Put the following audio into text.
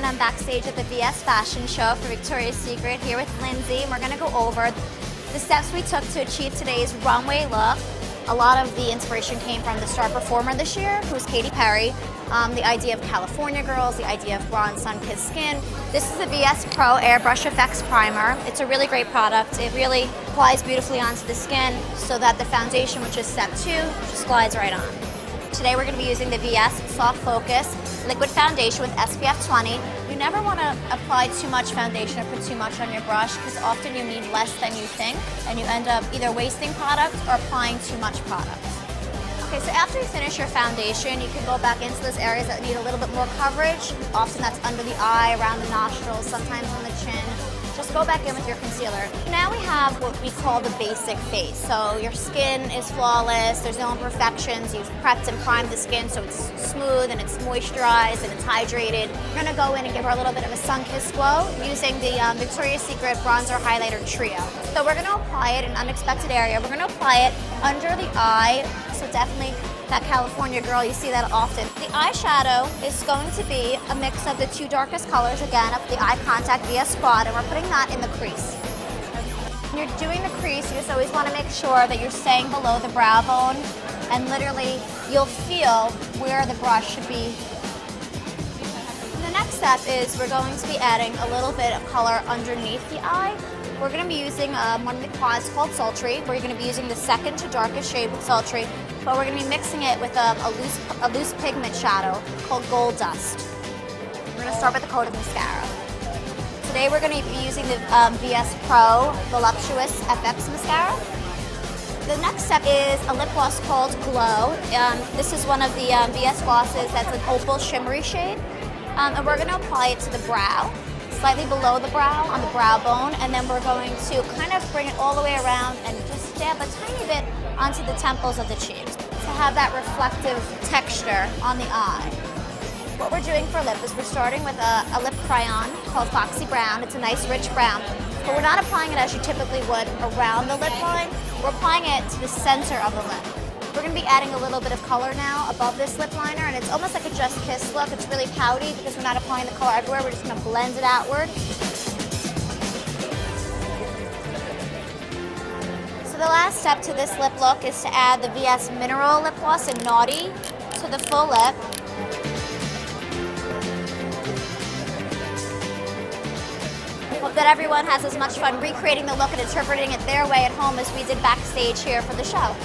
Lauren. I'm backstage at the VS Fashion Show for Victoria's Secret here with Lindsay, and we're going to go over the steps we took to achieve today's runway look. A lot of the inspiration came from the star performer this year, who's Katy Perry. The idea of California girls, the idea of bronze sun-kissed skin. This is the VS Pro Airbrush Effects Primer. It's a really great product. It really applies beautifully onto the skin so that the foundation, which is step 2, just glides right on. Today we're going to be using the VS Soft Focus Liquid Foundation with SPF 20. You never want to apply too much foundation or put too much on your brush because often you need less than you think and you end up either wasting product or applying too much product. Okay, so after you finish your foundation, you can go back into those areas that need a little bit more coverage. Often that's under the eye, around the nostrils, sometimes on the chin. Just go back in with your concealer. Now we have what we call the basic face. So your skin is flawless, there's no imperfections, you've prepped and primed the skin so it's smooth and it's moisturized and it's hydrated. We're gonna go in and give her a little bit of a sun-kissed glow using the Victoria's Secret Bronzer Highlighter Trio. So we're gonna apply it in an unexpected area. We're gonna apply it under the eye, so definitely that California girl, you see that often. The eyeshadow is going to be a mix of the 2 darkest colors, again, of the Eye Contact VS Quad, and we're putting that in the crease. When you're doing the crease, you just always want to make sure that you're staying below the brow bone, and literally you'll feel where the brush should be. The next step is we're going to be adding a little bit of color underneath the eye. We're going to be using one of the quads called Sultry, where you're going to be using the second to darkest shade with Sultry, but we're going to be mixing it with a loose pigment shadow called Gold Dust. We're going to start with a coat of mascara. Today we're going to be using the VS Pro Voluptuous FX Mascara. The next step is a lip gloss called Glow. This is one of the VS glosses that's an opal shimmery shade, and we're going to apply it to the brow, slightly below the brow, on the brow bone, and then we're going to kind of bring it all the way around and just dab a tiny bit onto the temples of the cheeks to have that reflective texture on the eye. What we're doing for lip is we're starting with a lip crayon called Foxy Brown. It's a nice rich brown, but we're not applying it as you typically would around the lip line. We're applying it to the center of the lip. We're going to be adding a little bit of color now above this lip liner, and it's almost like a Just Kiss look. It's really pouty because we're not applying the color everywhere. We're just going to blend it outward. So the last step to this lip look is to add the VS Mineral Lip Gloss in Naughty to the full lip. Hope that everyone has as much fun recreating the look and interpreting it their way at home as we did backstage here for the show.